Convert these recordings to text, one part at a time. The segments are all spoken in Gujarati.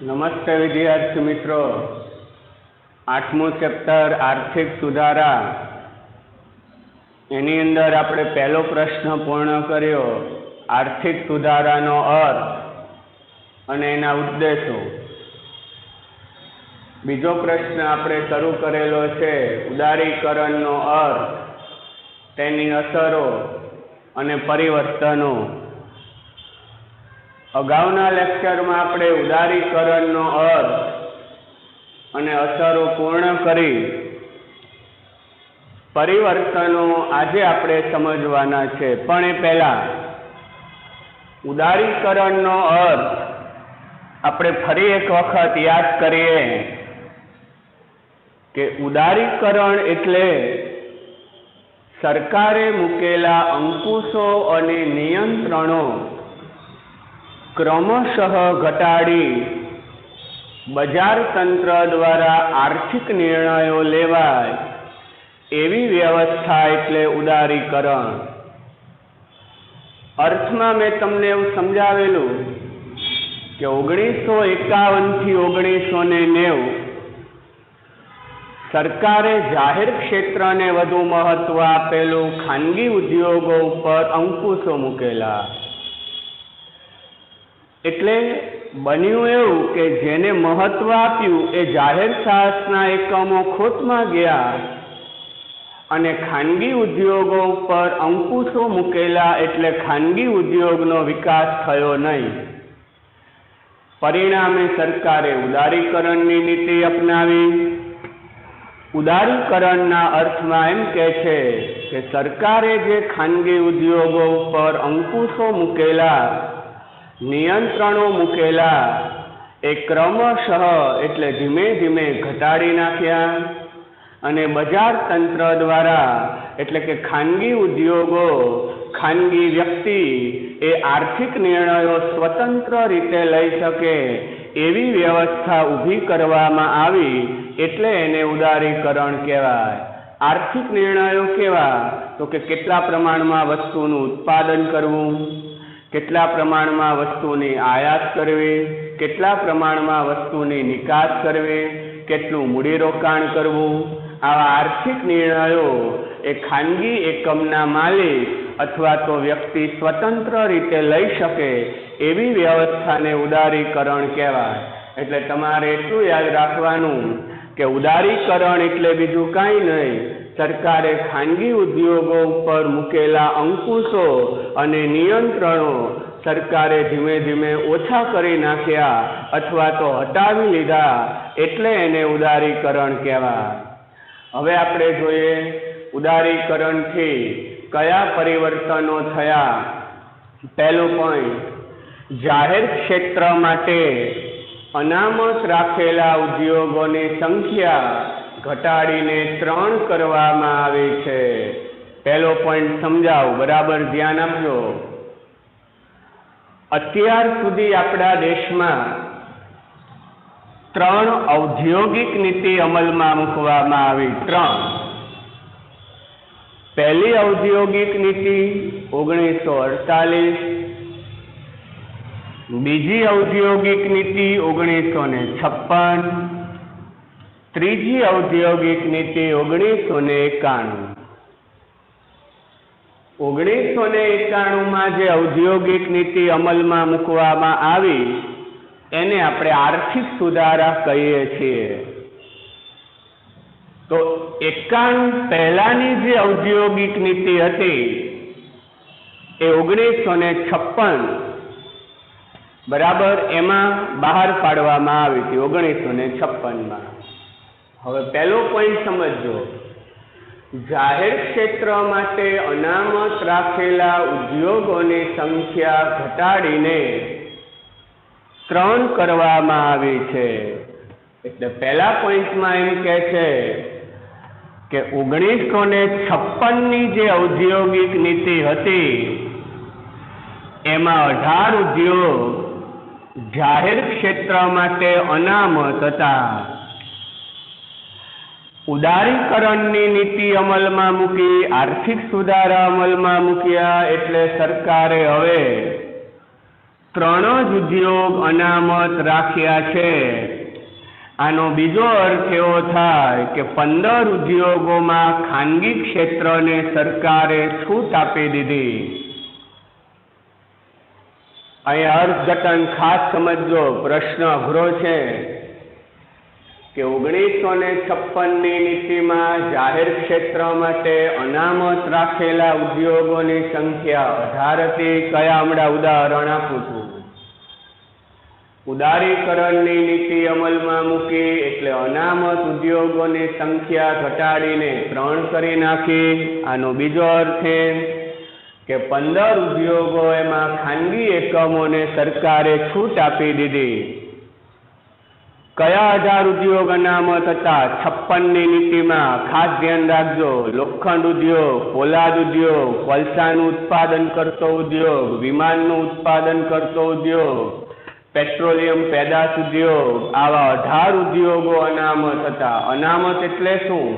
નમસ્તે વિદ્યાર્થી મિત્રો, 8મું ચેપ્ટર આર્થિક સુધારા એની અંદર આપણે પહેલો પ્રશ્ન પૂર્ણ કર્યો, આર્થિક સુધારાનો અર્થ અને એના ઉદ્દેશો. બીજો પ્રશ્ન આપણે શરૂ કરેલો છે ઉદારીકરણનો અર્થ, તેની અસરો અને પરિવર્તનો. અગાઉના લેક્ચરમાં આપણે ઉદારીકરણનો અર્થ અને અસરો પૂર્ણ કરી. પરિવર્તનો આજે આપણે સમજવાના છે, પણ એ પહેલા ઉદારીકરણનો અર્થ આપણે ફરી એક વખત યાદ કરીએ કે ઉદારીકરણ એટલે સરકારે મૂકેલા અંકુશો અને નિયંત્રણો ક્રમશઃ ઘટાડી બજાર તંત્ર દ્વારા આર્થિક નિર્ણયો લેવાય એવી વ્યવસ્થા એટલે ઉદારીકરણ. અર્થમાં મેં તમને એવું સમજાવેલું કે 1951 થી 1990 સરકારે જાહેર ક્ષેત્રને વધુ મહત્વ આપેલું, ખાનગી ઉદ્યોગો ઉપર અંકુશો મૂકેલા. એટલે બન્યું એવું કે જેને મહત્વ આપ્યું એ જાહેર સાહસના એકમો ખોટમાં ગયા અને ખાનગી ઉદ્યોગો ઉપર અંકુશો મૂકેલા, એટલે ખાનગી ઉદ્યોગનો વિકાસ થયો નહીં. પરિણામે સરકારે ઉદારીકરણની નીતિ અપનાવી. ઉદારીકરણના અર્થમાં એમ કહે છે કે સરકારે જે ખાનગી ઉદ્યોગો ઉપર અંકુશો મૂકેલા, નિયંત્રણો મૂકેલા, એ ક્રમશઃ એટલે ધીમે ધીમે ઘટાડી નાખ્યા અને બજાર તંત્ર દ્વારા એટલે કે ખાનગી ઉદ્યોગો, ખાનગી વ્યક્તિ એ આર્થિક નિર્ણયો સ્વતંત્ર રીતે લઈ શકે એવી વ્યવસ્થા ઊભી કરવામાં આવી, એટલે એને ઉદારીકરણ કહેવાય. આર્થિક નિર્ણયો કેવા? તો કે કેટલા પ્રમાણમાં વસ્તુનું ઉત્પાદન કરવું, કેટલા પ્રમાણમાં વસ્તુની આયાત કરવી, કેટલા પ્રમાણમાં વસ્તુની નિકાસ કરવી, કેટલું મૂડીરોકાણ કરવું. આવા આર્થિક નિર્ણયો એ ખાનગી એકમના માલિક અથવા તો વ્યક્તિ સ્વતંત્ર રીતે લઈ શકે એવી વ્યવસ્થાને ઉદારીકરણ કહેવાય. એટલે તમારે એટલું યાદ રાખવાનું કે ઉદારીકરણ એટલે બીજું કાંઈ નહીં, સરકારે ખાનગી ઉદ્યોગો ઉપર મૂકેલા અંકુશો અને નિયંત્રણો સરકારે ધીમે ધીમે ઓછા કરી નાખ્યા અથવા તો હટાવી લીધા, એટલે એને ઉદારીકરણ કહેવાય. હવે આપણે જોઈએ ઉદારીકરણથી કયા પરિવર્તનો થયા. પહેલું પોઈન્ટ, જાહેર ક્ષેત્ર માટે અનામત રાખેલા ઉદ્યોગોની સંખ્યા ઘટાડીને 3 કરવામાં આવી છે. પહેલો પોઈન્ટ સમજાવું, બરાબર ધ્યાન આપજો. અત્યાર સુધી આપણા દેશમાં 3 ઔદ્યોગિક નીતિ અમલમાં મૂકવામાં આવી. 3. પહેલી ઔદ્યોગિક નીતિ 1948, બીજી ઔદ્યોગિક નીતિ 1956, ત્રીજી ઔદ્યોગિક નીતિ 1991. 1991માં જે ઔદ્યોગિક નીતિ અમલમાં મૂકવામાં આવી એને આપણે આર્થિક સુધારા કહીએ છીએ. તો 91 પહેલાની જે ઔદ્યોગિક નીતિ હતી એ 1956 બરાબર એમાં બહાર પાડવામાં આવી હતી, 1956માં. હવે પહેલો પોઈન્ટ સમજજો, જાહેર ક્ષેત્ર માટે અનામત રાખેલા ઉદ્યોગોની સંખ્યા ઘટાડીને 3 કરવામાં આવી છે. એટલે પહેલા પોઈન્ટમાં એમ કહે છે કે 1956ની જે ઔદ્યોગિક નીતિ હતી એમાં 18 ઉદ્યોગ જાહેર ક્ષેત્ર માટે અનામત હતા. ઉદારીકરણની નીતિ અમલમાં મૂકી, આર્થિક સુધારા અમલમાં મૂક્યા, એટલે સરકારે હવે ત્રણ જ ઉદ્યોગ અનામત રાખ્યા છે, આનો બીજો અર્થ એવો થાય કે 15 ઉદ્યોગોમાં ખાનગી ક્ષેત્રને સરકારે છૂટ આપી દીધી. અહીંયા અર્થઘટન ખાસ સમજો, પ્રશ્ન અઘરો છે કે 1956ની નીતિમાં જાહેર ક્ષેત્ર માટે અનામત રાખેલા ઉદ્યોગોની સંખ્યા 18 હતી. કયા હમણાં ઉદાહરણ આપું છું. ઉદારીકરણની નીતિ અમલમાં મૂકી એટલે અનામત ઉદ્યોગોની સંખ્યા ઘટાડીને 3 કરી નાખી. આનો બીજો અર્થ એ કે 15 ઉદ્યોગો એમાં ખાનગી એકમોને સરકારે છૂટ આપી દીધી. કયા 18 ઉદ્યોગ અનામત હતા 56ની નીતિમાં? ખાસ ધ્યાન રાખજો. લોખંડ ઉદ્યોગ, પોલાદ ઉદ્યોગ, કોલસાનું ઉત્પાદન કરતો ઉદ્યોગ, વિમાનનું ઉત્પાદન કરતો ઉદ્યોગ, પેટ્રોલિયમ પેદાશ ઉદ્યોગ, આવા 18 ઉદ્યોગો અનામત હતા. અનામત એટલે શું?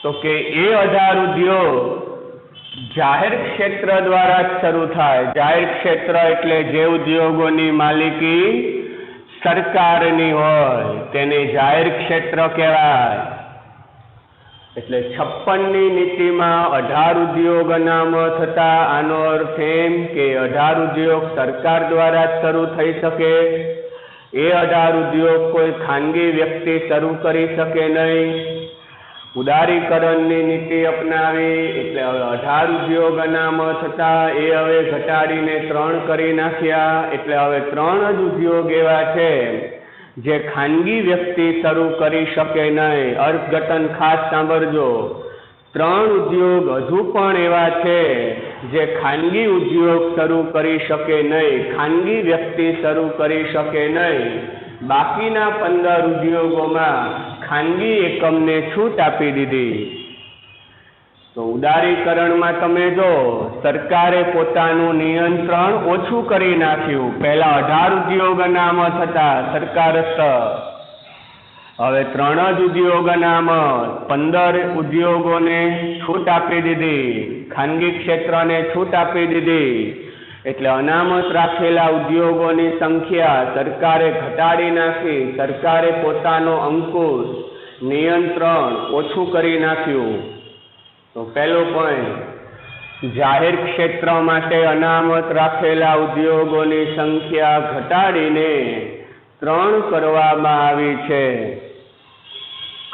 તો કે એ 18 ઉદ્યોગ જાહેર ક્ષેત્ર દ્વારા જ શરૂ થાય. જાહેર ક્ષેત્ર એટલે જે ઉદ્યોગોની માલિકી સરકારની હોય તેને જાહેર ક્ષેત્ર કહેવાય. એટલે 56ની નીતિમાં 18 ઉદ્યોગ અનામત હતા. આનો અર્થ એમ કે 18 ઉદ્યોગ સરકાર દ્વારા જ શરૂ થઈ શકે. એ 18 ઉદ્યોગ કોઈ ખાનગી વ્યક્તિ શરૂ કરી શકે નહીં. ઉદારીકરણની નીતિ અપનાવી એટલે 18 ઉદ્યોગ અનામત હતા, એ હવે ઘટાડીને 3 કરી નાખ્યા. એટલે હવે 3 જ ઉદ્યોગ એવા છે જે ખાનગી વ્યક્તિ શરૂ કરી શકે નહીં. અર્થઘટન ખાસ સાંભળજો. 3 ઉદ્યોગ હજુ પણ એવા છે જે ખાનગી ઉદ્યોગ શરૂ કરી શકે નહીં, ખાનગી વ્યક્તિ શરૂ કરી શકે નહીં. બાકીના 15 ઉદ્યોગોમાં ખાનગી એકમને છૂટ આપી દીધી. તો ઉદારીકરણમાં તમે જો સરકારે પોતાનું નિયંત્રણ ઓછું કરી નાખ્યું. પહેલા 18 ઉદ્યોગ અનામત હતા સરકારસ્થ, હવે 3 જ ઉદ્યોગ અનામત. 15 ઉદ્યોગોને છૂટ આપી દીધી, ખાનગી ક્ષેત્રને છૂટ આપી દીધી. એટલે અનામત રાખેલા ઉદ્યોગોની સંખ્યા સરકારે ઘટાડી નાખી. સરકારે પોતાનો અંકુશ, નિયંત્રણ ઓછું કરી નાખ્યું. તો પહેલો પોઈન્ટ, જાહેર ક્ષેત્ર માટે અનામત રાખેલા ઉદ્યોગોની સંખ્યા ઘટાડીને 3 કરવામાં આવી છે.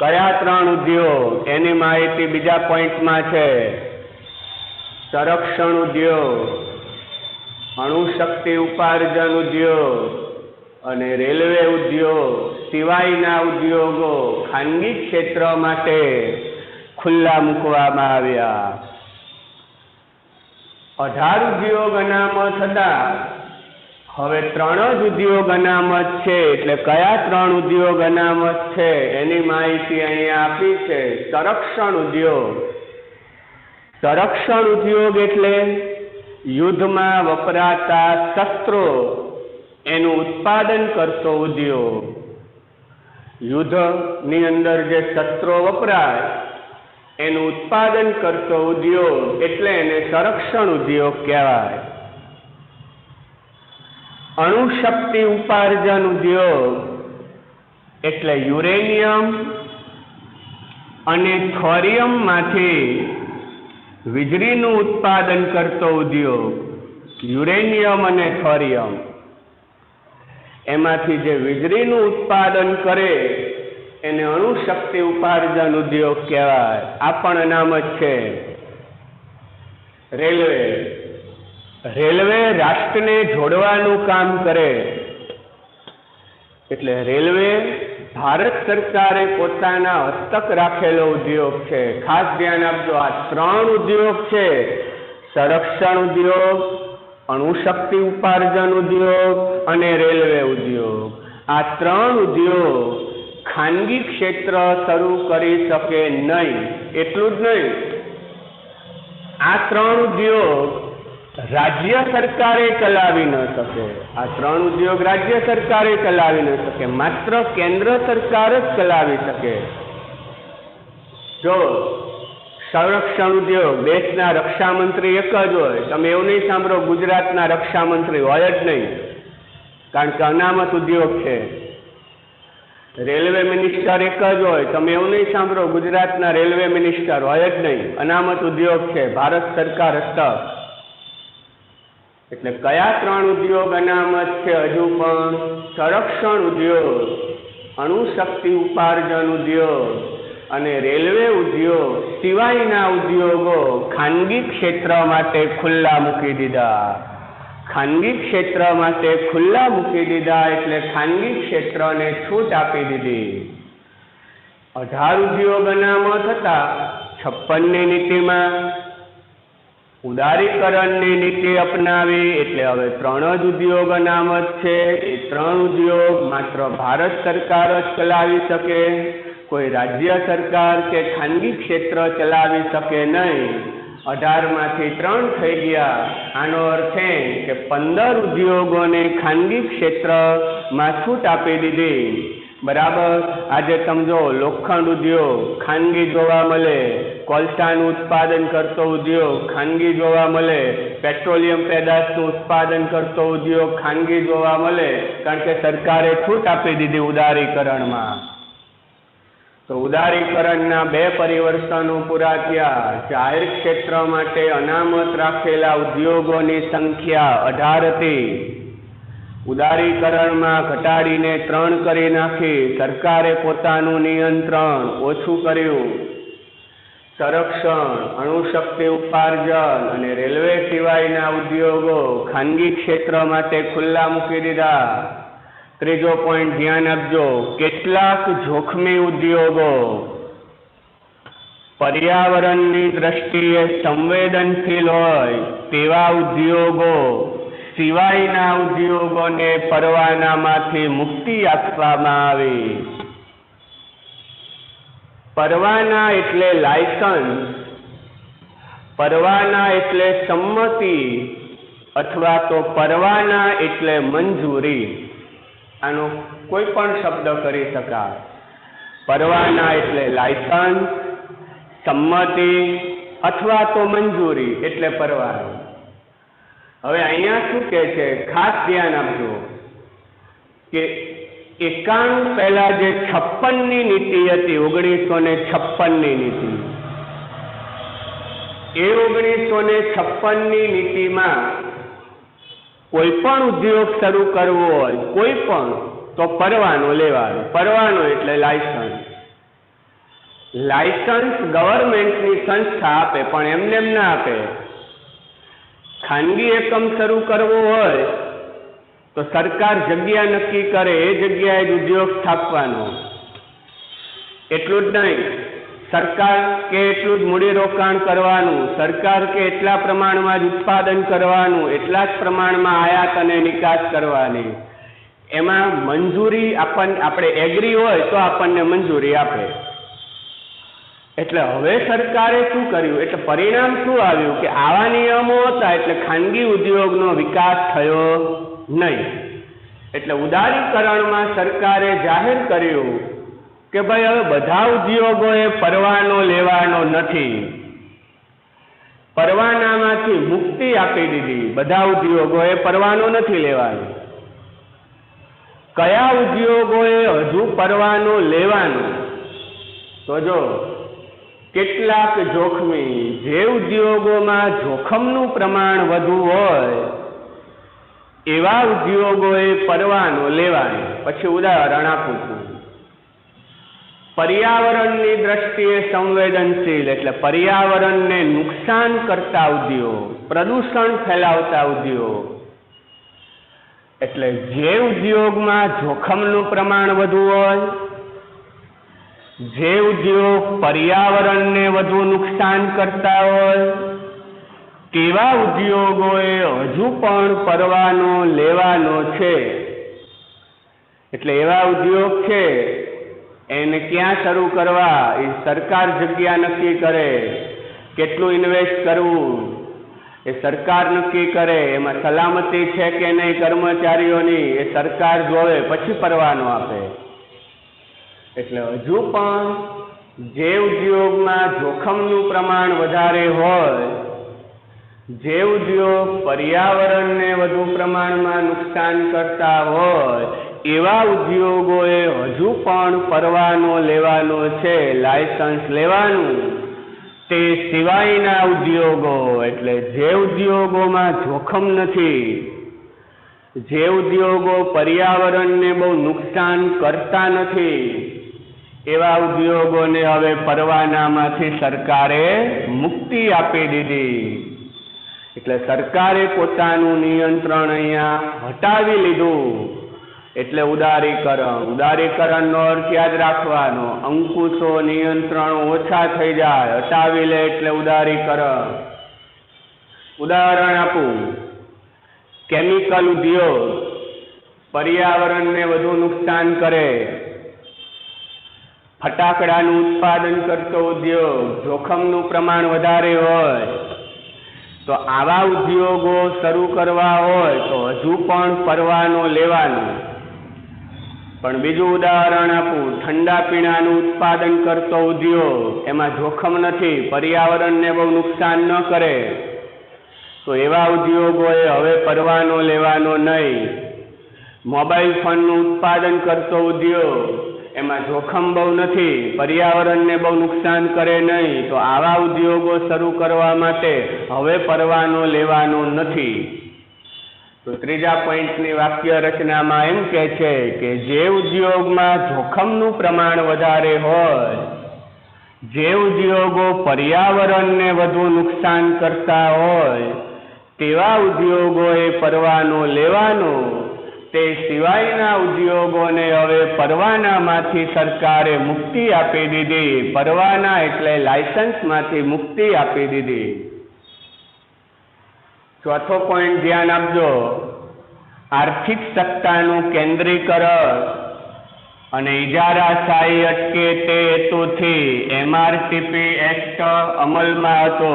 કયા 3 ઉદ્યોગ? એની માહિતી બીજા પોઈન્ટમાં છે. સંરક્ષણ ઉદ્યોગ, અણુશક્તિ ઉપાર્જન ઉદ્યોગ અને રેલવે ઉદ્યોગ સિવાયના ઉદ્યોગો ખાનગી ક્ષેત્ર માટે ખુલ્લા મૂકવામાં આવ્યા. 18 ઉદ્યોગ અનામત હતા, હવે 3 જ ઉદ્યોગ અનામત છે. એટલે કયા 3 ઉદ્યોગ અનામત છે એની માહિતી અહીંયા આપી છે. સંરક્ષણ ઉદ્યોગ. સંરક્ષણ ઉદ્યોગ એટલે યુદ્ધમાં વપરાતા શસ્ત્રો એનું ઉત્પાદન કરતો ઉદ્યોગ. યુદ્ધની અંદર જે શસ્ત્રો વપરાય એનું ઉત્પાદન કરતો ઉદ્યોગ એટલે એને સંરક્ષણ ઉદ્યોગ કહેવાય. અણુશક્તિ ઉપાર્જન ઉદ્યોગ એટલે યુરેનિયમ અને થોરિયમમાંથી વીજળીનું ઉત્પાદન કરતો ઉદ્યોગ. યુરેનિયમ અને થોરિયમ એમાંથી જે વીજળીનું ઉત્પાદન કરે એને અણુશક્તિ ઉપાર્જન ઉદ્યોગ કહેવાય. આ પણ અનામત છે. રેલવે. રેલવે રાષ્ટ્રને જોડવાનું કામ કરે એટલે રેલવે ભારત સરકારે પોતાના હસ્તક રાખેલો ઉદ્યોગ છે. ખાસ ધ્યાન આપજો, આ 3 ઉદ્યોગ છે. સંરક્ષણ ઉદ્યોગ, અણુશક્તિ ઉપાર્જન ઉદ્યોગ અને રેલવે ઉદ્યોગ. આ 3 ઉદ્યોગ ખાનગી ક્ષેત્ર શરૂ કરી શકે નહીં. એટલું જ નહીં, આ 3 ઉદ્યોગ રાજ્ય સરકારે ચલાવી ન શકે. આ 3 ઉદ્યોગ રાજ્ય સરકારે ચલાવી ન શકે, માત્ર કેન્દ્ર સરકાર જ ચલાવી શકે. જો સંરક્ષણ ઉદ્યોગ, દેશના રક્ષામંત્રી એક જ હોય. તમે એવું નહીં સાંભળો ગુજરાતના રક્ષામંત્રી હોય જ નહીં, કારણ કે અનામત ઉદ્યોગ છે. રેલવે મિનિસ્ટર એક જ હોય. તમે એવું નહીં સાંભળો ગુજરાતના રેલવે મિનિસ્ટર હોય જ નહીં, અનામત ઉદ્યોગ છે, ભારત સરકાર હસ્તક. એટલે કયા 3 ઉદ્યોગ અનામત છે? હજુ પણ સંરક્ષણ ઉદ્યોગ, અણુશક્તિ ઉપાર્જન ઉદ્યોગ અને રેલવે ઉદ્યોગ સિવાયના ઉદ્યોગો ખાનગી ક્ષેત્ર માટે ખુલ્લા મૂકી દીધા. ખાનગી ક્ષેત્ર માટે ખુલ્લા મૂકી દીધા એટલે ખાનગી ક્ષેત્રને છૂટ આપી દીધી. 18 ઉદ્યોગ અનામત હતા. 56ની નીતિમાં ઉદારીકરણની નીતિ અપનાવી એટલે હવે 3 જ ઉદ્યોગ અનામત છે. એ 3 ઉદ્યોગ માત્ર ભારત સરકાર જ ચલાવી શકે, કોઈ રાજ્ય સરકાર કે ખાનગી ક્ષેત્ર ચલાવી શકે નહીં. 18માંથી 3 થઈ ગયા. આનો અર્થ એ કે 15 ઉદ્યોગોને ખાનગી ક્ષેત્રમાં છૂટ આપી દીધી. બરાબર. આજે સમજો લોખંડ ઉદ્યોગ ખાનગી જોવા મળે, કોલસાનું ઉત્પાદન કરતો ઉદ્યોગ ખાનગી જોવા મળે, પેટ્રોલિયમ પેદાશનું ઉત્પાદન કરતો ઉદ્યોગ ખાનગી જોવા મળે, કારણ કે સરકારે છૂટ આપી દીધી ઉદારીકરણમાં. તો ઉદારીકરણના 2 પરિવર્તનો પૂરા થયા. જાહેર ક્ષેત્ર માટે અનામત રાખેલા ઉદ્યોગોની સંખ્યા 18 હતી. ઉદારીકરણમાં ઘટાડીને 3 કરી નાખી. સરકારે પોતાનું નિયંત્રણ ઓછું કર્યું. સંરક્ષણ, અણુશક્તિ ઉપાર્જન અને રેલવે સિવાયના ઉદ્યોગો ખાનગી ક્ષેત્ર માટે ખુલ્લા મૂકી દીધા. 3જો પોઈન્ટ ધ્યાન આપજો. કેટલાક જોખમી ઉદ્યોગો, પર્યાવરણની દ્રષ્ટિએ સંવેદનશીલ હોય તેવા ઉદ્યોગો સિવાયના ઉદ્યોગોને પરવાનામાંથી મુક્તિ આપવામાં આવી. પરવાના એટલે લાયસન્સ, પરવાના એટલે સંમતિ અથવા તો પરવાના એટલે મંજૂરી. આનો કોઈ પણ શબ્દ કરી શકાય. પરવાના એટલે લાયસન્સ, સંમતિ અથવા તો મંજૂરી એટલે પરવાનો. હવે અહીંયા શું કહે છે? ખાસ ધ્યાન આપજો કે 91 પહેલા જે 56ની નીતિ હતી, 1956ની નીતિ, એ 1956ની નીતિમાં કોઈ પણ ઉદ્યોગ શરૂ કરવો હોય, કોઈ પણ, તો પરવાનો લેવાનો. પરવાનો એટલે લાયસન્સ. લાયસન્સ ગવર્મેન્ટની સંસ્થા આપે, પણ એમને એમ ના આપે. ખાનગી એકમ શરૂ કરવો હોય તો સરકાર જગ્યા નક્કી કરે, એ જગ્યાએ જ ઉદ્યોગ સ્થાપવાનો. એટલું જ નહીં, સરકાર કે એટલું જ મૂડીરોકાણ કરવાનું, સરકાર કે એટલા પ્રમાણમાં જ ઉત્પાદન કરવાનું, એટલા જ પ્રમાણમાં આયાત અને નિકાસ કરવાની. એમાં મંજૂરી આપણે એગ્રી હોય તો આપણને મંજૂરી આપે. એટલે હવે સરકારે શું કર્યું? એટલે પરિણામ શું આવ્યું કે આવા નિયમો હતા એટલે ખાનગી ઉદ્યોગનો વિકાસ થયો નહીં. એટલે ઉદારીકરણમાં સરકારે જાહેર કર્યું કે ભાઈ હવે બધા ઉદ્યોગોએ પરવાનો લેવાનો નથી. પરવાનામાંથી મુક્તિ આપી દીધી. બધા ઉદ્યોગોએ પરવાનો નથી લેવાનો. કયા ઉદ્યોગોએ હજુ પરવાનો લેવાનો? તો જો કેટલાક જોખમી, જે ઉદ્યોગોમાં જોખમનું પ્રમાણ વધુ હોય એવા ઉદ્યોગોએ પરવાનો લેવાનો. પછી ઉદાહરણ આપું છું. પર્યાવરણની દ્રષ્ટિએ સંવેદનશીલ એટલે પર્યાવરણને નુકસાન કરતા ઉદ્યોગ, પ્રદૂષણ ફેલાવતા ઉદ્યોગ. એટલે જે ઉદ્યોગમાં જોખમનું પ્રમાણ વધુ હોય, જે ઉદ્યોગ પર્યાવરણને વધુ નુકસાન કરતા હોય, તેવા ઉદ્યોગોએ હજુ પણ પરવાનો લેવાનો છે. એટલે એવા ઉદ્યોગ છે એને ક્યાં શરૂ કરવા એ સરકાર જગ્યા નક્કી કરે. કેટલું ઇન્વેસ્ટ કરવું એ સરકાર નક્કી કરે. એમાં સલામતી છે કે નહીં કર્મચારીઓની એ સરકાર જોવે, પછી પરવાનો આપે. એટલે હજુ પણ જે ઉદ્યોગમાં જોખમનું પ્રમાણ વધારે હોય, જે ઉદ્યોગ પર્યાવરણને વધુ પ્રમાણમાં નુકસાન કરતા હોય, એવા ઉદ્યોગોએ હજુ પણ પરવાનો લેવાનો છે, લાયસન્સ લેવાનું. તે સિવાયના ઉદ્યોગો, એટલે જે ઉદ્યોગોમાં જોખમ નથી, જે ઉદ્યોગો પર્યાવરણને બહુ નુકસાન કરતા નથી, એવા ઉદ્યોગોને હવે પરવાનામાંથી સરકારે મુક્તિ આપી દીધી. એટલે સરકારે પોતાનું નિયંત્રણ અહીંયા હટાવી લીધું. એટલે ઉદારીકરણનો અર્થ યાદ રાખવાનો, અંકુશો નિયંત્રણો ઓછા થઈ જાય, હટાવી લે એટલે ઉદારીકરણ. ઉદાહરણ આપું, કેમિકલ ઉદ્યોગ પર્યાવરણને વધુ નુકસાન કરે, ફટાકડાનું ઉત્પાદન કરતો ઉદ્યોગ જોખમનું પ્રમાણ વધારે હોય, તો આવા ઉદ્યોગો શરૂ કરવા હોય તો હજુ પણ પરવાનો લેવાનો. પણ બીજું ઉદાહરણ આપું, ઠંડા પીણાનું ઉત્પાદન કરતો ઉદ્યોગ, એમાં જોખમ નથી, પર્યાવરણને બહુ નુકસાન ન કરે, તો એવા ઉદ્યોગોએ હવે પરવાનો લેવાનો નહીં. મોબાઈલ ફોનનું ઉત્પાદન કરતો ઉદ્યોગ, એમાં જોખમ બહુ નથી, પર્યાવરણને બહુ નુકસાન કરે નહીં, તો આવા ઉદ્યોગો શરૂ કરવા માટે હવે પરવાનો લેવાનો નથી. તો ત્રીજા પોઈન્ટની વાક્ય રચનામાં એમ કહે છે કે જે ઉદ્યોગમાં જોખમનું પ્રમાણ વધારે હોય, જે ઉદ્યોગો પર્યાવરણને વધુ નુકસાન કરતા હોય, તેવા ઉદ્યોગોએ પરવાનો લેવાનો. તે સિવાયના ઉદ્યોગોને હવે પરવાનામાંથી સરકારે મુક્તિ આપી દીધી. પરવાના એટલે લાયસન્સમાંથી મુક્તિ આપી દીધી. ચોથો પોઈન્ટ ધ્યાન આપજો, આર્થિક સત્તાનું કેન્દ્રીકરણ અને ઇજારાશાહી અટકે તે હેતુથી MRTP એક્ટ અમલમાં હતો.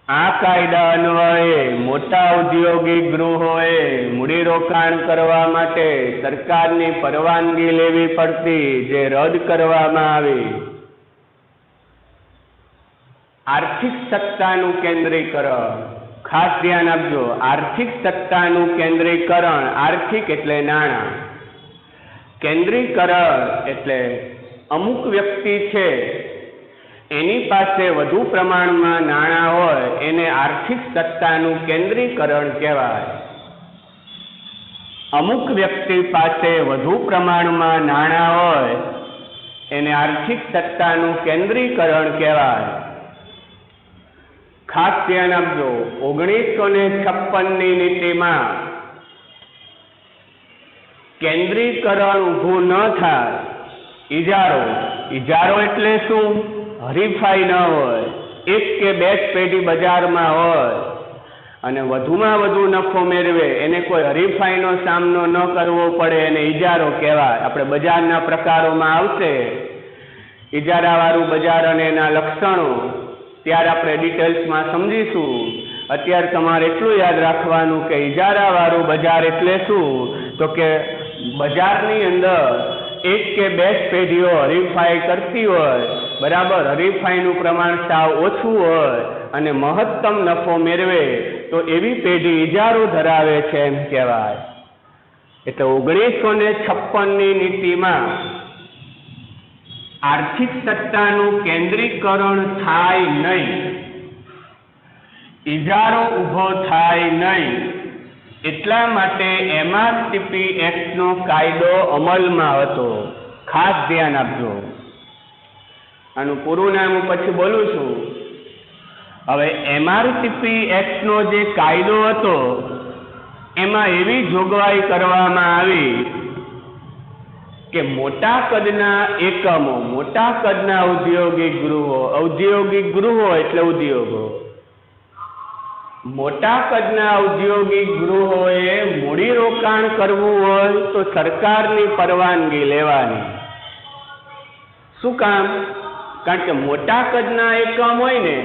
આ કાયદા અન્વયે મોટા ઔદ્યોગિક ગૃહોએ મૂડીરોકાણ કરવા માટે સરકારની પરવાનગી લેવી પડતી, જે રદ કરવામાં આવી. આર્થિક સત્તાનું કેન્દ્રીકરણ, ખાસ ધ્યાન આપજો, આર્થિક સત્તાનું કેન્દ્રીકરણ, આર્થિક એટલે નાણાં, કેન્દ્રીકરણ એટલે અમુક વ્યક્તિ છે એની પાસે વધુ પ્રમાણમાં નાણાં હોય, એને આર્થિક સત્તાનું કેન્દ્રીકરણ કહેવાય. અમુક વ્યક્તિ પાસે વધુ પ્રમાણમાં નાણાં હોય, એને આર્થિક સત્તાનું કેન્દ્રીકરણ કહેવાય. ખાસ ધ્યાન આપજો, 1956ની નીતિમાં કેન્દ્રીકરણ ઊભું ન થાય, ઇજારો એટલે શું? હરીફાઈ ન હોય, એક કે બે જ પેઢી બજારમાં હોય અને વધુમાં વધુ નફો મેળવે, એને કોઈ હરીફાઈનો સામનો ન કરવો પડે, એને ઇજારો કહેવાય. આપણે બજારના પ્રકારોમાં આવશે ઇજારાવાળું બજાર અને એના લક્ષણો, ત્યારે આપણે ડિટેલ્સમાં સમજીશું. અત્યારે તમારે એટલું યાદ રાખવાનું કે ઇજારાવાળું બજાર એટલે શું? તો કે બજારની અંદર એક કે બે જ પેઢીઓ હરીફાઈ કરતી હોય, બરાબર, હરીફાઈનું પ્રમાણ સાવ ઓછું હોય અને મહત્તમ નફો મેળવે, તો એવી પેઢી ઇજારો ધરાવે છે એમ કહેવાય. એટલે 1956ની નીતિમાં આર્થિક સત્તાનું કેન્દ્રીકરણ થાય નહીં, ઇજારો ઊભો થાય નહીં, એટલા માટે MRTP એક્ટનો કાયદો અમલમાં હતો. ખાસ ધ્યાન આપજો. આનું પૂરું નામ પછી બોલું છું. હવે MRTP એક્ટનો જે કાયદો હતો, એમાં એવી જોગવાઈ કરવામાં આવી કે મોટા કદના એકમો, મોટા કદના ઔદ્યોગિક ગૃહો એટલે ઉદ્યોગો, મોટા કદના ઔદ્યોગિક ગૃહોએ મૂડીરોકાણ કરવું હોય તો સરકારની પરવાનગી લેવાની. શું કામ? કારણ કે મોટા કદના એકમ હોય ને,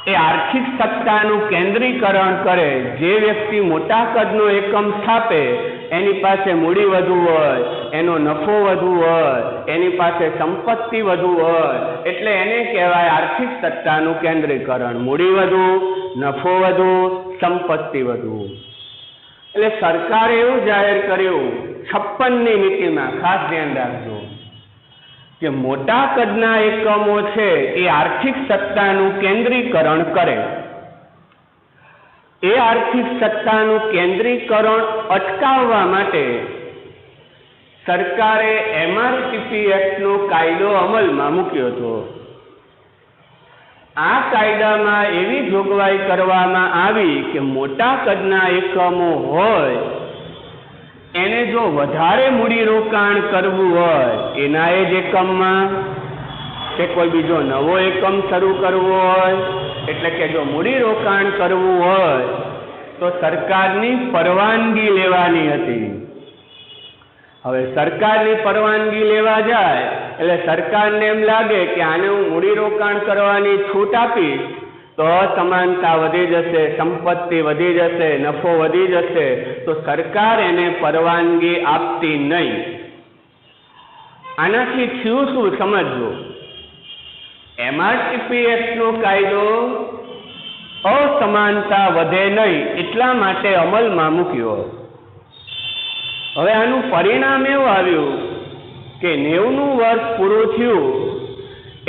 એ આર્થિક સત્તાનું કેન્દ્રીકરણ કરે. જે વ્યક્તિ મોટા કદનો એકમ સ્થાપે એની પાસે મૂડી વધુ હોય, એનો નફો વધુ હોય, એની પાસે સંપત્તિ વધુ હોય, એટલે એને કહેવાય આર્થિક સત્તાનું કેન્દ્રીકરણ. મૂડી વધુ, નફો વધુ, સંપત્તિ વધુ. એટલે સરકારે એવું જાહેર કર્યું 56ની નીતિમાં, ખાસ ધ્યાન રાખજો, કે મોટા કદના એકમો છે એ આર્થિક સત્તાનું કેન્દ્રીકરણ કરે. એ આર્થિક સત્તાનું કેન્દ્રીકરણ અટકાવવા માટે સરકારે MRTP એક્ટનો કાયદો અમલમાં મૂક્યો હતો. આ કાયદામાં એવી જોગવાઈ કરવામાં આવી કે મોટા કદના એકમો હોય એને જો વધારે મૂડીરોકાણ કરવું હોય એના એ જ એકમમાં, કે કોઈ બીજો નવો એકમ શરૂ કરવો હોય, એટલે કે જો મૂડીરોકાણ કરવું હોય તો સરકારની પરવાનગી લેવાની હતી. હવે સરકારની પરવાનગી લેવા જાય એટલે સરકારને એમ લાગે કે આને હું મૂડીરોકાણ કરવાની છૂટ આપીશ તો અસમાનતા વધી જશે, સંપત્તિ વધી જશે, નફો વધી જશે, તો સરકાર એને પરવાનગી આપતી નહીં. આનાથી થયું શું સમજવું. MRTP એક્ટનો કાયદો અસમાનતા વધે નહીં એટલા માટે અમલમાં મૂક્યો. હવે આનું પરિણામ એવું આવ્યું કે 90નું વર્ષ પૂરું થયું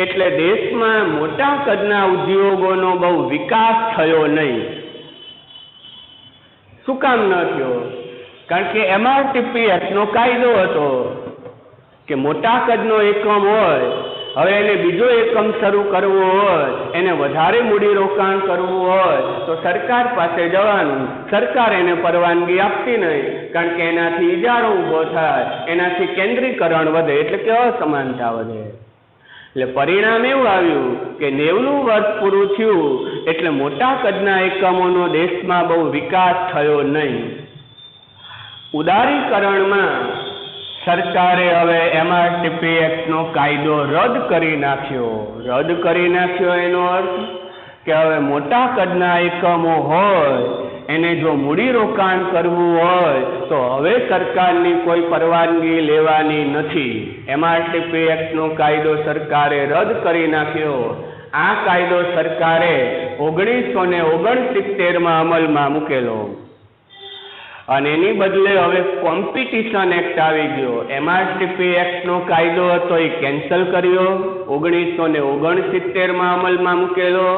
એટલે દેશમાં મોટા કદના ઉદ્યોગોનો બહુ વિકાસ થયો નહીં. શું કામ ન થયો? કારણ કે MRTP એક્ટનો કાયદો હતો કે મોટા કદનો એકમ હોય, હવે એને બીજો એકમ શરૂ કરવો હોય, એને વધારે મૂડીરોકાણ કરવું હોય તો સરકાર પાસે જવાનું. સરકાર એને પરવાનગી આપતી નહીં, કારણ કે એનાથી ઇજારો ઊભો થાય, એનાથી કેન્દ્રીકરણ વધે, એટલે કે અસમાનતા વધે. એટલે પરિણામ એવું આવ્યું કે 90નું વર્ષ પૂરું થયું એટલે મોટા કદના એકમોનો દેશમાં બહુ વિકાસ થયો નહીં. ઉદારીકરણમાં સરકારે હવે MRTP એક્ટનો કાયદો રદ કરી નાખ્યો. રદ કરી નાખ્યો એનો અર્થ કે હવે મોટા કદના એકમો હોય એને જો મૂડીરોકાણ કરવું હોય તો હવે સરકારની કોઈ પરવાનગી લેવાની નથી. MRTP એક્ટનો કાયદો સરકારે રદ કરી નાખ્યો. આ કાયદો સરકારે 1969માં અમલમાં મૂકેલો અને એની બદલે હવે કોમ્પિટિશન એક્ટ આવી ગયો. MRTP એક્ટનો કાયદો હતો એ કેન્સલ કર્યો, 1969માં અમલમાં મૂકેલો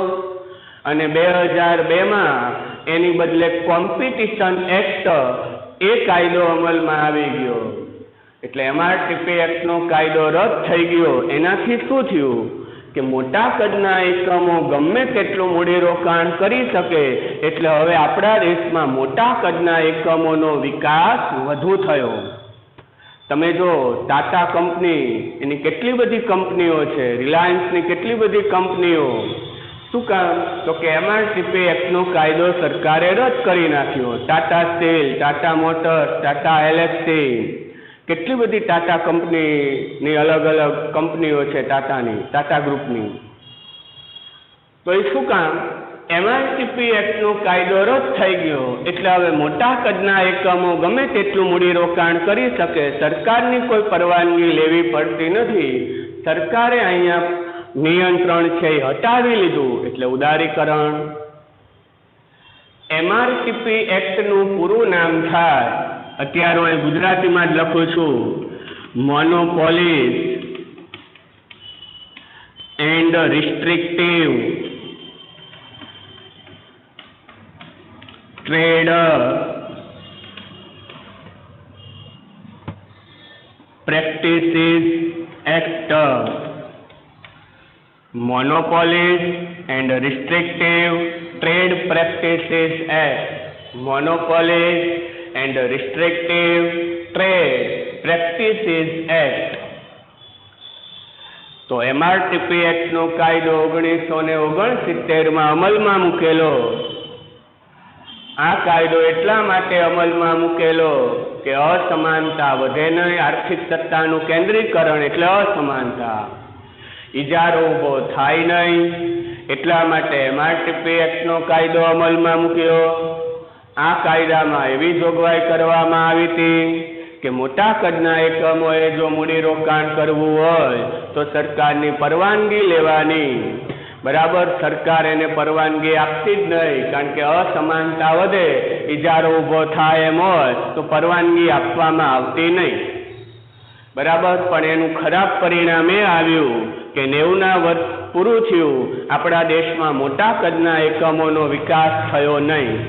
અને 2002માં એની બદલે કોમ્પિટિશન એક્ટ એ કાયદો અમલમાં આવી ગયો. એટલે MRTP એક્ટનો કાયદો રદ થઈ ગયો. એનાથી શું થયું કે મોટા કદના એકમો ગમે તેટલું મૂડીરોકાણ કરી શકે, એટલે હવે આપણા દેશમાં મોટા કદના એકમોનો વિકાસ વધુ થયો. તમે જો ટાટા કંપની, એની કેટલી બધી કંપનીઓ છે, રિલાયન્સની કેટલી બધી કંપનીઓ. શું કામ? તો કે MRTP એક્ટનો કાયદો સરકારે રદ કરી નાખ્યો. ટાટા સ્ટીલ, ટાટા મોટર્સ, ટાટા એલએક્સી, કેટલી બધી ટાટા કંપનીની અલગ અલગ કંપનીઓ છે ટાટાની, ટાટા ગ્રુપની. તો એ શું કામ? MRTP એક્ટનો કાયદો રદ થઈ ગયો એટલે હવે મોટા કદના એકમો ગમે તેટલું મૂડીરોકાણ કરી શકે, સરકારની કોઈ પરવાનગી લેવી પડતી નથી. સરકારે અહીંયા નિયંત્રણ છે એ હટાવી લીધું, એટલે ઉદારીકરણ. MRTP એક્ટનું પૂરું નામ થાય, અત્યારે હું ગુજરાતીમાં જ લખું છું, monopolies and restrictive trade practices act. Monopolies and restrictive trade practices act. Monopolies and restrictive trade practices act. તો MRTP એક્ટનો કાયદો 1969માં અમલમાં મૂકેલો. આ કાયદો એટલા માટે અમલમાં મૂકેલો કે અસમાનતા વધે નહીં. આર્થિક સત્તાનું કેન્દ્રીકરણ એટલે અસમાનતા, ઇજારો ઊભો થાય નહીં, એટલા માટે MRTP એક્ટનો કાયદો અમલમાં મૂક્યો. આ કાયદામાં એવી જોગવાઈ કરવામાં આવી હતી કે મોટા કદના એકમોએ જો મૂડીરોકાણ કરવું હોય તો સરકારની પરવાનગી લેવાની. બરાબર, સરકાર એને પરવાનગી આપતી જ નહીં, કારણ કે અસમાનતા વધે, ઇજારો ઊભો થાય એમ હોય તો પરવાનગી આપવામાં આવતી નહીં. બરાબર, પણ એનું ખરાબ પરિણામ એ આવ્યું કે 90ના વર્ષ પૂરું થયું, આપણા દેશમાં મોટા કદના એકમોનો વિકાસ થયો નહીં,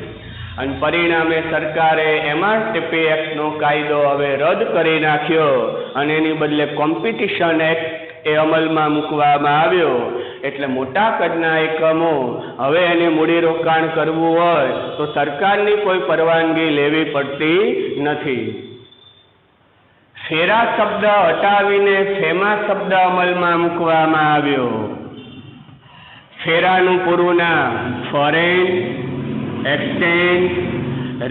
અને પરિણામે સરકારે એમઆરટીપી એક્ટનો કાયદો હવે રદ કરી નાખ્યો અને એની બદલે કોમ્પિટિશન એક્ટ એ અમલમાં મૂકવામાં આવ્યો. એટલે મોટા કદના એકમો હવે એને મૂડીરોકાણ કરવું હોય તો સરકારની કોઈ પરવાનગી લેવી પડતી નથી. ફેરા શબ્દ હટાવીને ફેમા શબ્દ અમલમાં મૂકવામાં આવ્યો. ફેરાનું પૂરું નામ ફોરેન એક્સચેન્જ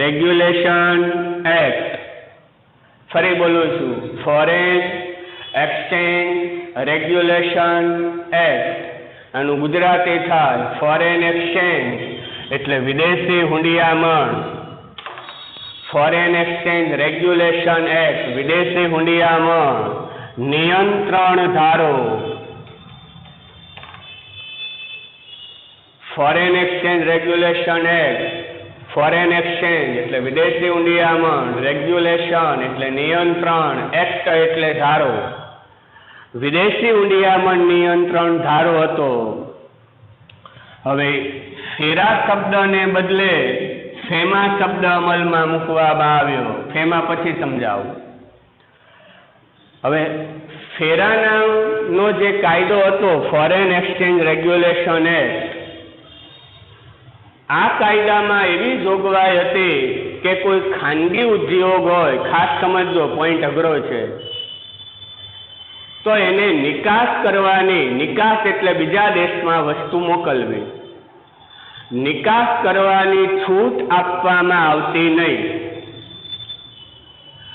રેગ્યુલેશન એક્ટ. ફરી બોલું છું, ફોરેન એક્સચેન્જ રેગ્યુલેશન એક્ટ. આનું ગુજરાતી થાય ફોરેન એક્સચેન્જ એટલે વિદેશી હુંડિયામણ. ફોરેન એક્સચેન્જ રેગ્યુલેશન એક્ટ વિદેશી હુંડિયામણ નિયંત્રણ ધારો. Foreign exchange regulation act, foreign exchange એટલે વિદેશી હુંડિયામણ, રેગ્યુલેશન એટલે નિયંત્રણ, એક્ટ એટલે ધારો. વિદેશી હુંડિયામણ નિયંત્રણ ધારો હતો. હવે ફેરા શબ્દને બદલે ફેમા શબ્દ અમલમાં મૂકવામાં આવ્યો. ફેમા પછી સમજાવું. હવે ફેરાનો જે કાયદો હતો ફોરેન એક્સચેન્જ રેગ્યુલેશન એક્ટ, આ કાયદામાં એવી જોગવાઈ હતી કે કોઈ ખાનગી ઉદ્યોગ હોય, ખાસ સમજજો, પોઈન્ટ અઘરો છે, તો એને નિકાસ કરવાની, નિકાસ એટલે બીજા દેશમાં વસ્તુ મોકલવી, નિકાસ કરવાની છૂટ આપવામાં આવતી નહીં.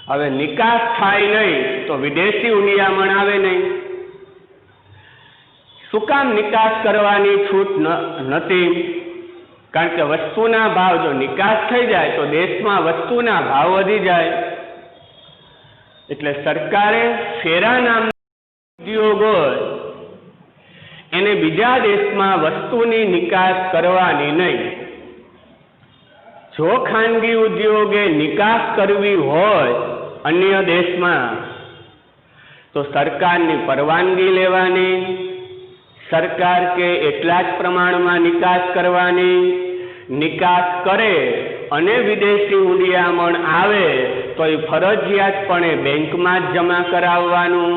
હવે નિકાસ થાય નહીં તો વિદેશી હુંડિયામણ આવે નહીં. શું કામ નિકાસ કરવાની છૂટ નથી? કારણ કે વસ્તુના ભાવ, જો નિકાસ થઈ જાય તો દેશમાં વસ્તુના ભાવ વધી જાય. એટલે સરકારે ફેરા નામના ઉદ્યોગ હોય એને બીજા દેશમાં વસ્તુની નિકાસ કરવાની નહીં. જો ખાનગી ઉદ્યોગે નિકાસ કરવી હોય અન્ય દેશમાં તો સરકારની પરવાનગી લેવાની. સરકાર કે એટલા જ પ્રમાણમાં નિકાસ કરવાની. નિકાસ કરે અને વિદેશી હુંડિયામણ આવે તો એ ફરજિયાતપણે બેંકમાં જ જમા કરાવવાનું.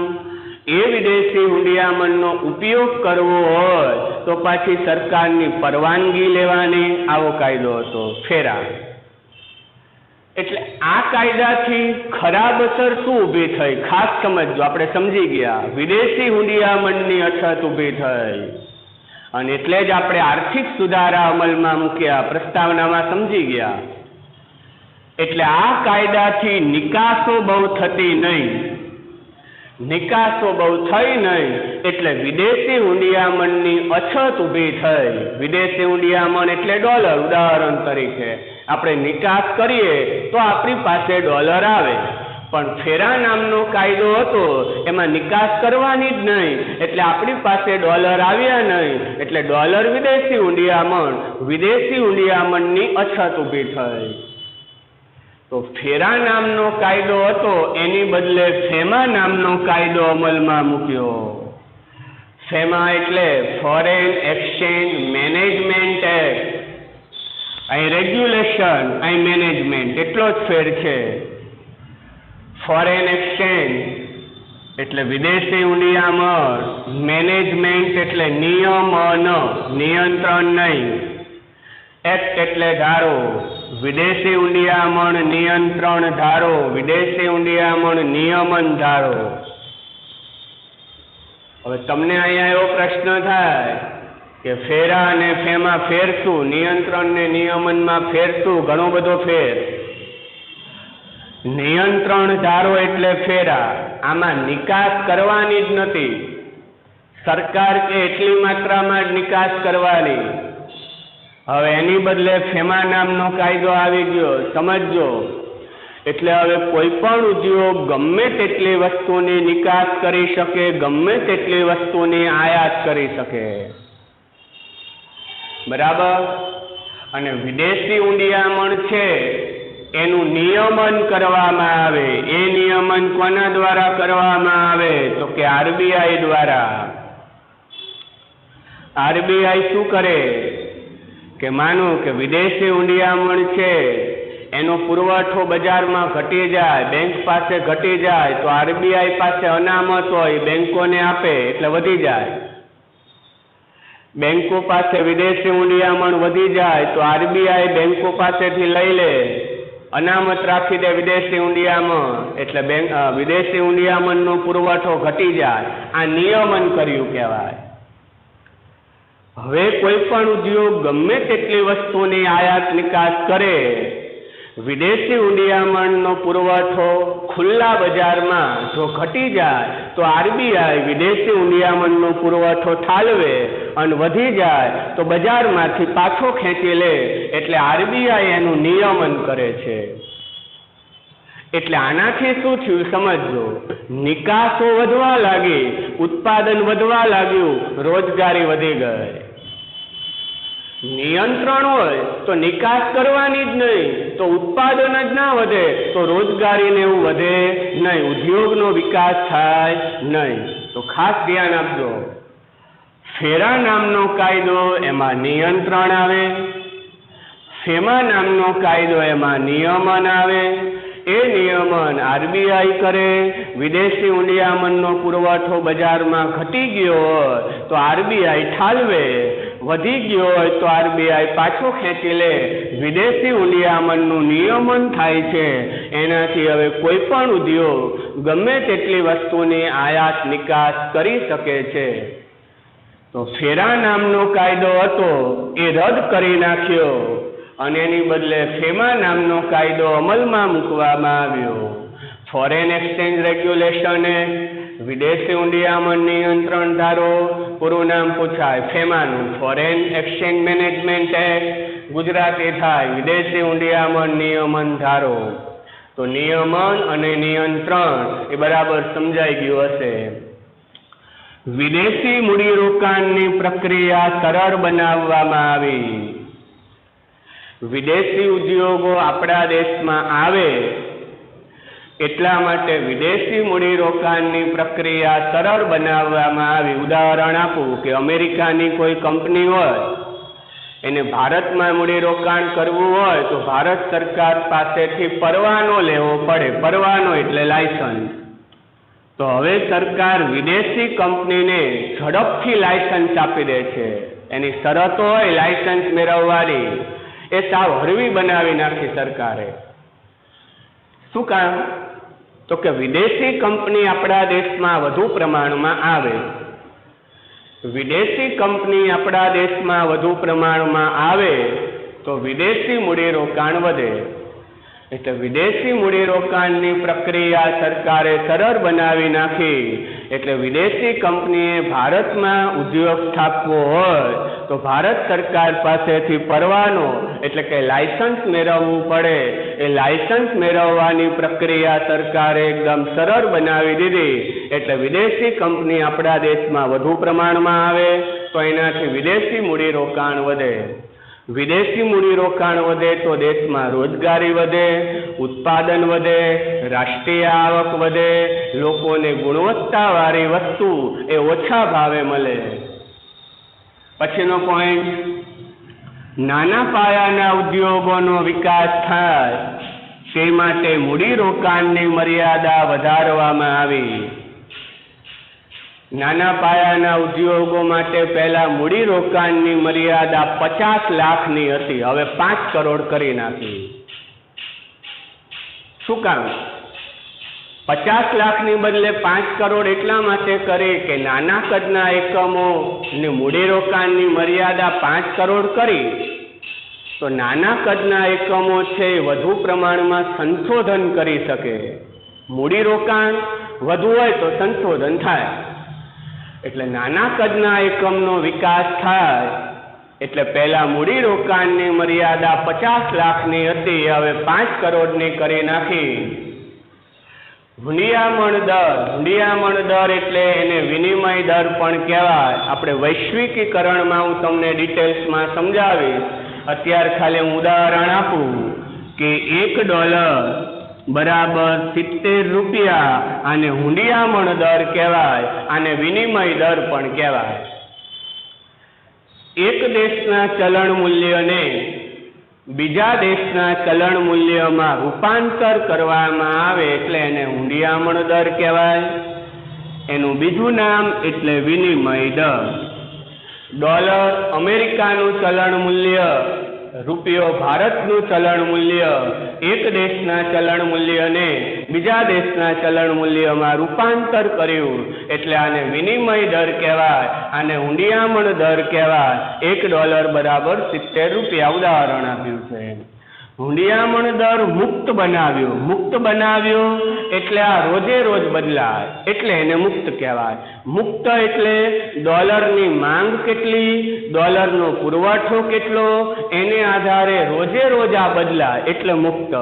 એ વિદેશી હુંડિયામણનો ઉપયોગ કરવો હોય તો પાછી સરકારની પરવાનગી લેવાની. આવો કાયદો હતો ફેરા. એટલે આ કાયદાથી ખરાબ અસર શું ઊભી થઈ? ખાસ સમજજો, આપણે સમજી ગયા વિદેશી હુંડિયામણની અછત ઊભી થઈ, અને એટલે જ આપણે આર્થિક સુધારા અમલમાં મૂક્યા, પ્રસ્તાવનામાં સમજી ગયા. એટલે આ કાયદાથી નિકાસો બહુ થતી નહીં. નિકાસો બહુ થઈ નહીં એટલે વિદેશી હુંડિયામણની અછત ઊભી થઈ. વિદેશી હુંડિયામણ એટલે ડોલર. ઉદાહરણ તરીકે આપણે નિકાસ કરીએ તો આપણી પાસે ડોલર આવે, પણ ફેરા નામનો કાયદો હતો એમાં નિકાસ કરવાની જ નહીં, એટલે આપણી પાસે ડોલર આવ્યા નહીં, એટલે ડોલર વિદેશી હુંડિયામણ, વિદેશી હુંડિયામણની અછત ઊભી થઈ. તો ફેરા નામનો કાયદો હતો એની બદલે ફેમા નામનો કાયદો અમલમાં મૂક્યો. ફેમા એટલે ફોરેન એક્સચેન્જ મેનેજમેન્ટ એક્ટ. અહીં રેગ્યુલેશન, અહીં મેનેજમેન્ટ, એટલો જ ફેર છે. ફોરેન એક્સચેન્જ એટલે વિદેશી હુંડિયામણ, મેનેજમેન્ટ એટલે નિયમન, નિયંત્રણ નહીં. એક્ટ એટલે ધારો, વિદેશી હુંડિયામણ નિયંત્રણ ધારો, વિદેશી હુંડિયામણ નિયમન ધારો. હવે તમને અહીંયા એવો પ્રશ્ન થાય કે ફેરા અને ફેમાં ફેર શું? નિયંત્રણ ને નિયમનમાં ફેર શું? ઘણો બધો ફેર. નિયંત્રણ ધારો એટલે ફેરા, આમાં નિકાસ કરવાની જ નથી. સરકાર કે એટલી માત્રામાં જ નિકાસ કરવાની. હવે એની બદલે ફેમા નામનો કાયદો આવી ગયો, સમજજો. એટલે હવે કોઈ પણ ઉદ્યોગ ગમે તેટલી વસ્તુની નિકાસ કરી શકે, ગમે તેટલી વસ્તુની આયાત કરી શકે, બરાબર. અને વિદેશી ઊંડિયામણ છે એનું નિયમન કરવામાં આવે. એ નિયમન કોના દ્વારા કરવામાં આવે? તો કે આરબીઆઈ દ્વારા. આરબીઆઈ શું કરે કે માનો કે વિદેશી ઊંડિયામણ છે એનો પુરવઠો બજારમાં ઘટી જાય, બેંક પાસે ઘટી જાય, તો આરબીઆઈ પાસે અનામત હોય, બેંકોને આપે એટલે વધી જાય. બેંકો પાસે વિદેશી ઊંડિયામણ વધી જાય તો આરબીઆઈ બેંકો પાસેથી લઈ લે, અનામત રાખી દે વિદેશી ઊંડિયામણ, એટલે વિદેશી ઊંડિયામણનો પુરવઠો ઘટી જાય. આ નિયમન કર્યું કહેવાય. હવે કોઈ પણ ઉદ્યોગ ગમે તેટલી વસ્તુની આયાત નિકાસ કરે, વિદેશી ઊંડિયામણનો પુરવઠો ખુલ્લા બજારમાં જો ઘટી જાય તો આરબીઆઈ વિદેશી ઊંડિયામણનો પુરવઠો ઠાલવે અને વધી જાય તો બજારમાંથી પાછો ખેંચી લે. એટલે આરબીઆઈ એનું નિયમન કરે છે. એટલે આનાથી શું થયું સમજો. નિકાસો વધવા લાગી, ઉત્પાદન વધવા લાગ્યું, રોજગારી વધી ગઈ. નિયંત્રણ હોય તો નિકાસ કરવાની જ નહીં, તો ઉત્પાદન જ ના વધે તો રોજગારીને એવું વધે નહીં, ઉદ્યોગનો વિકાસ થાય નહીં. તો ખાસ ધ્યાન આપજો. ફેરા નામનો કાયદો એમાં નિયંત્રણ આવે, ફેમા નામનો કાયદો એમાં નિયમન આવે. એ નિયમન આરબીઆઈ કરે. વિદેશી ઊંડિયામણનો પુરવઠો બજારમાં ઘટી ગયો હોય તો આરબીઆઈ ઠાલવે, વધી ગયો હોય તો આરબીઆઈ પાછો ખેંચી લે. વિદેશી ઊંડિયામણનું નિયમન થાય છે. એનાથી હવે કોઈ પણ ઉદ્યોગ ગમે તેટલી વસ્તુની આયાત નિકાસ કરી શકે છે. તો ફેરા નામનો કાયદો હતો એ રદ કરી નાખ્યો અને એની બદલે ફેમા નામનો કાયદો અમલમાં મૂકવામાં આવ્યો. ફોરેન એક્સચેન્જ રેગ્યુલેશન એક્ટ, વિદેશી ઊંડિયામણ નિયંત્રણ ધારો, પૂરું નામ પૂછાય ફેમાનું, foreign exchange management act, Gujarati થાય વિદેશી ઊંડિયામણ નિયમન ધારો. તો નિયમન અને નિયંત્રણ એ બરાબર સમજાઈ ગયું હશે. વિદેશી મૂડીરોકાણની પ્રક્રિયા સરળ બનાવવામાં આવી. વિદેશી ઉદ્યોગો આપણા દેશમાં આવે એટલા માટે વિદેશી મૂડીરોકાણની પ્રક્રિયા સરળ બનાવવામાં આવી. ઉદાહરણ આપું કે અમેરિકાની કોઈ કંપની હોય, એને ભારતમાં મૂડીરોકાણ કરવું હોય તો ભારત સરકાર પાસેથી પરવાનો લેવો પડે. પરવાનો એટલે લાયસન્સ. તો હવે સરકાર વિદેશી કંપનીને ઝડપથી લાયસન્સ આપી દે છે. એની શરતો હોય લાયસન્સ મેળવવાની, એ સાવ હળવી બનાવી નાખી સરકારે. શું કામ? તો કે વિદેશી કંપની આપણા દેશમાં વધુ પ્રમાણમાં આવે. વિદેશી કંપની આપણા દેશમાં વધુ પ્રમાણમાં આવે તો વિદેશી મૂડીરોકાણ વધે. એટલે વિદેશી મૂડીરોકાણની પ્રક્રિયા સરકારે સરળ બનાવી નાખી. એટલે વિદેશી કંપનીએ ભારતમાં ઉદ્યોગ સ્થાપવો હોય તો ભારત સરકાર પાસેથી પરવાનો એટલે કે લાયસન્સ મેળવવું પડે. એ લાયસન્સ મેળવવાની પ્રક્રિયા સરકારે એકદમ સરળ બનાવી દીધી. એટલે વિદેશી કંપની આપણા દેશમાં વધુ પ્રમાણમાં આવે તો એનાથી વિદેશી મૂડીરોકાણ વધે. વિદેશી મૂડીરોકાણ વધે તો દેશમાં રોજગારી વધે, ઉત્પાદન વધે, રાષ્ટ્રીય આવક વધે, લોકોને ગુણવત્તાવાળી વસ્તુ એ ઓછા ભાવે મળે. પછીનો પોઈન્ટ, નાના પાયાના ઉદ્યોગોનો વિકાસ થાય તે માટે મૂડીરોકાણની મર્યાદા વધારવામાં આવી. નાના પાયાના ઉદ્યોગો માટે પહેલા મૂડીરોકાણની મર્યાદા 50 લાખની હતી, હવે 5 કરોડ કરી નાખી. શું કામ? 50 લાખની બદલે 5 કરોડ એટલા માટે કરી કે નાના કદના એકમોની મૂડીરોકાણની મર્યાદા 5 કરોડ કરી તો નાના કદના એકમો છે વધુ પ્રમાણમાં સંશોધન કરી શકે. મૂડીરોકાણ વધુ હોય તો સંશોધન થાય. એટલે નાના કદના એકમનો વિકાસ થાય એટલે પહેલા મૂડી રોકાણની મર્યાદા 50 લાખની હતી, હવે 5 કરોડની કરી નાખી. હુંડિયામણ દર એટલે એને વિનિમય દર પણ કહેવાય. આપણે વૈશ્વિકીકરણમાં હું તમને ડિટેલ્સમાં સમજાવીશ. અત્યારે ખાલી હું ઉદાહરણ આપું કે $1 બરાબર 70 રૂપિયા, આને હુંડિયામણ દર કહેવાય, આને વિનિમય દર પણ કહેવાય. એક દેશના ચલણ મૂલ્યને બીજા દેશના ચલણ મૂલ્યમાં રૂપાંતર કરવામાં આવે એટલે એને હુંડિયામણ દર કહેવાય. એનું બીજું નામ એટલે વિનિમય દર. ડોલર અમેરિકાનું ચલણ મૂલ્ય, રૂપિયો ભારતનું ચલણ મૂલ્ય, એક દેશના ચલણ મૂલ્યને બીજા દેશના ચલણ મૂલ્યમાં રૂપાંતર કર્યું એટલે આને વિનિમય દર કહેવાય, આને હુંડિયામણ દર કહેવાય. $1 બરાબર 70 રૂપિયા ઉદાહરણ આપ્યું છે. હુંડિયામણ દર મુક્ત બનાવ્યો એટલે આ રોજે રોજ બદલાય એટલે એને મુક્ત કહેવાય. મુક્ત એટલે ડોલરની માંગ કેટલી, ડોલરનો પુરવઠો કેટલો, એને આધારે રોજે રોજ આ બદલાય એટલે મુક્ત.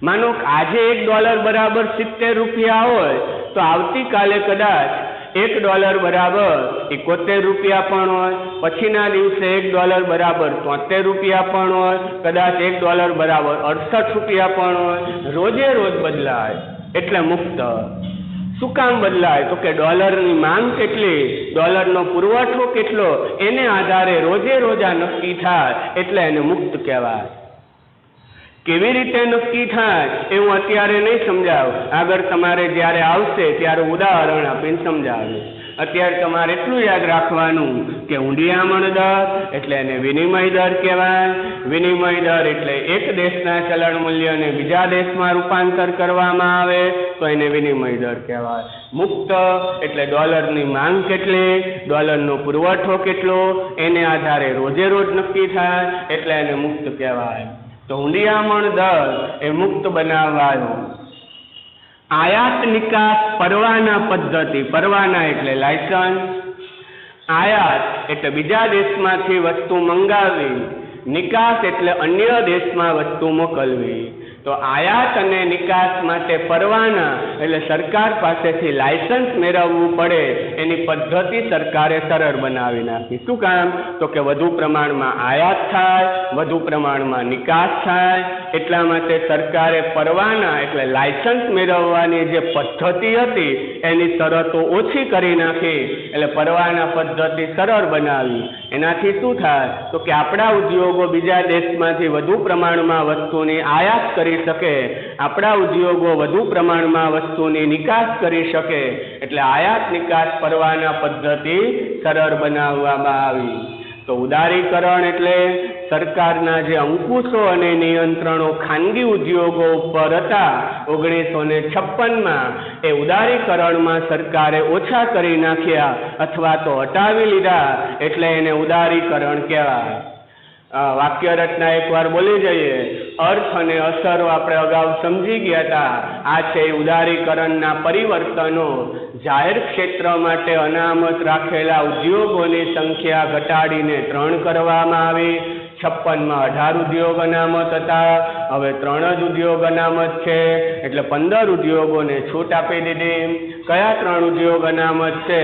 માનો કે આજે $1 બરાબર 70 રૂપિયા હોય તો આવતીકાલે કદાચ $1 બરાબર 71 રૂપિયા પણ હોય, પછીના દિવસે $1 બરાબર 73 રૂપિયા પણ હોય, કદાચ $1 બરાબર 68 રૂપિયા પણ હોય. રોજે રોજ બદલાય એટલે મુક્ત. શું કામ બદલાય? તો કે ડોલરની માંગ કેટલી, ડોલરનો પુરવઠો કેટલો, એને આધારે રોજે રોજ આ નક્કી થાય એટલે એને મુક્ત કહેવાય. કેવી રીતે નક્કી થાય એ હું અત્યારે નહીં સમજાવું, આગળ તમારે જ્યારે આવશે ત્યારે ઉદાહરણ આપીને સમજાવીશ. અત્યારે તમારે એટલું યાદ રાખવાનું કે હુંડિયામણ દર એટલે એને વિનિમય દર કહેવાય. વિનિમય દર એટલે એક દેશના ચલણ મૂલ્યને બીજા દેશમાં રૂપાંતર કરવામાં આવે તો એને વિનિમય દર કહેવાય. મુક્ત એટલે ડોલરની માંગ કેટલી, ડોલરનો પુરવઠો કેટલો, એને આધારે રોજે રોજ નક્કી થાય એટલે એને મુક્ત કહેવાય. તો હુંડિયામણ દર એ મુક્ત બનાવાયો. આયાત નિકાસ પરવાના પદ્ધતિ. પરવાના એટલે લાયસન્સ, આયાત એટલે બીજા દેશમાંથી વસ્તુ મંગાવવી, નિકાસ એટલે અન્ય દેશમાં વસ્તુ મોકલવી. તો આયાત અને નિકાસ માટે પરવાના એટલે સરકાર પાસેથી લાયસન્સ મેળવવું પડે, એની પદ્ધતિ સરકારે સરળ બનાવી નાખી. શું કામ? તો કે વધુ પ્રમાણમાં આયાત થાય, વધુ પ્રમાણમાં નિકાસ થાય, એટલા માટે સરકારે પરવાના એટલે લાયસન્સ મેળવવાની જે પદ્ધતિ હતી એની શરતો ઓછી કરી નાખી, એટલે પરવાના પદ્ધતિ સરળ બનાવી. એનાથી શું થાય? તો કે આપણા ઉદ્યોગો બીજા દેશમાંથી વધુ પ્રમાણમાં વસ્તુની આયાત કરી શકે, આપણા ઉદ્યોગો વધુ પ્રમાણમાં વસ્તુની નિકાસ કરી શકે, એટલે આયાત નિકાસ પરવાના પદ્ધતિ સરળ બનાવવામાં આવી. તો ઉદારીકરણ એટલે સરકારના જે અંકુશો અને નિયંત્રણો ખાનગી ઉદ્યોગો ઉપર હતા 1956માં, એ ઉદારીકરણમાં સરકારે ઓછા કરી નાખ્યા અથવા તો હટાવી લીધા એટલે એને ઉદારીકરણ કહેવાય. વાક્ય રચના એકવાર બોલી જઈએ. અર્થ અને અસરો આપણે અગાઉ સમજી ગયા હતા. આ છે ઉદારીકરણના પરિવર્તનો. જાહેર ક્ષેત્ર માટે અનામત રાખેલા ઉદ્યોગોની સંખ્યા ઘટાડીને 3 કરવામાં આવી. 56માં 18 ઉદ્યોગ અનામત હતા, હવે 3 જ ઉદ્યોગ અનામત છે, એટલે 15 ઉદ્યોગોને છૂટ આપી દીધી. કયા 3 ઉદ્યોગ અનામત છે?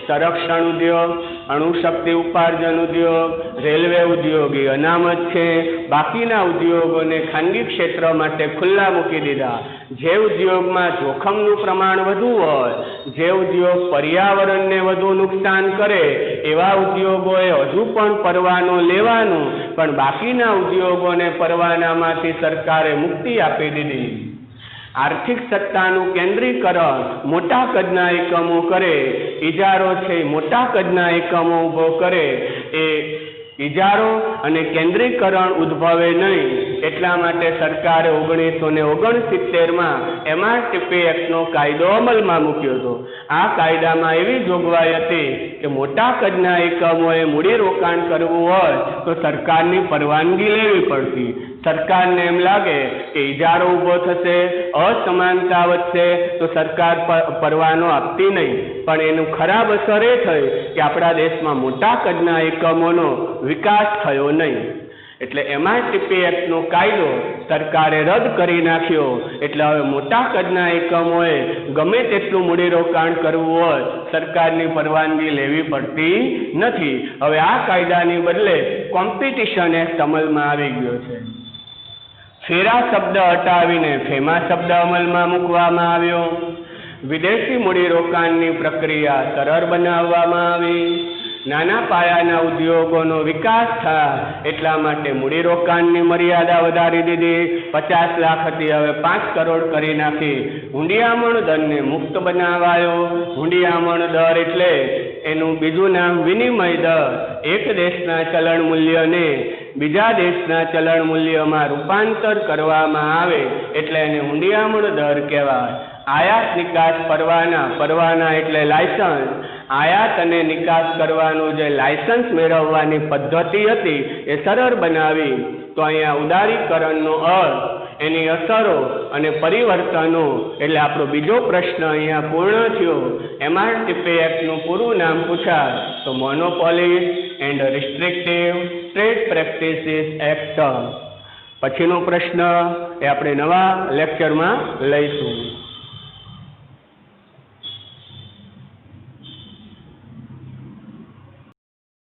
સંરક્ષણ ઉદ્યોગ, અણુશક્તિ ઉપાર્જન ઉદ્યોગ, રેલવે ઉદ્યોગ એ અનામત છે. બાકીના ઉદ્યોગોને ખાનગી ક્ષેત્ર માટે ખુલ્લા મૂકી દીધા. જે ઉદ્યોગમાં જોખમનું પ્રમાણ વધુ હોય, જે ઉદ્યોગ પર્યાવરણને વધુ નુકસાન કરે, એવા ઉદ્યોગોએ હજુ પણ પરવાનો લેવાનું, પણ બાકીના ઉદ્યોગોને પરવાનામાંથી સરકારે મુક્તિ આપી દીધી. આર્થિક સત્તાનું કેન્દ્રીકરણ મોટા કદના એકમો કરે, ઇજારો છે મોટા કદના એકમો ઊભો કરે, એ ઇજારો અને કેન્દ્રીકરણ ઉદ્ભવે નહીં, એટલા માટે સરકારે 1969માં MRTP એક્ટનો કાયદો અમલમાં મૂક્યો હતો. આ કાયદામાં એવી જોગવાઈ હતી કે મોટા કદના એકમોએ મૂડીરોકાણ કરવું હોય તો સરકારની પરવાનગી લેવી પડતી. સરકારને એમ લાગે કે ઇજારો ઊભો થશે, અસમાનતા વધશે, તો સરકાર પરવાનો આપતી નહીં, પણ એનું ખરાબ અસર એ થઈ કે આપણા દેશમાં મોટા કદના એકમોનો વિકાસ થયો નહીં. એટલે MRTP એક્ટનો કાયદો સરકારે રદ કરી નાખ્યો. એટલે હવે મોટા કદના એકમોએ ગમે તેટલું મૂડીરોકાણ કરવું હોય સરકારની પરવાનગી લેવી પડતી નથી. હવે આ કાયદાની બદલે કોમ્પિટિશન એક્ટ અમલમાં આવી ગયો છે. ફેરા શબ્દ હટાવીને ફેમા શબ્દ અમલમાં મૂકવામાં આવ્યો. વિદેશી મૂડીરોકાણની પ્રક્રિયા સરળ બનાવવામાં આવી. નાના પાયાના ઉદ્યોગોનો વિકાસ થાય એટલા માટે મૂડીરોકાણની મર્યાદા વધારી દીધી. 50 લાખ હતી, હવે 5 કરોડ કરી નાખી. હુંડિયામણ દરને મુક્ત બનાવાયો. હુંડિયામણ દર એટલે એનું બીજું નામ વિનિમય દર. એક દેશના ચલણ મૂલ્યને બીજા દેશના ચલણ મૂલ્યમાં રૂપાંતર કરવામાં આવે એટલે એને હુંડિયામણ દર કહેવાય. આયાત નિકાસ પરવાના એટલે લાયસન્સ. આયાત અને નિકાસ કરવાનું જે લાયસન્સ મેળવવાની પદ્ધતિ હતી એ સરળ બનાવી. તો અહીંયા ઉદારીકરણનો અર્થ, એની અસરો અને પરિવર્તનો, એટલે આપણો બીજો પ્રશ્ન અહીંયા પૂર્ણ થયો. MRTP એક્ટનું પૂરું નામ પૂછાય તો monopoly and restrictive trade practices act. પછીનો પ્રશ્ન એ આપણે નવા લેક્ચરમાં લઈશું.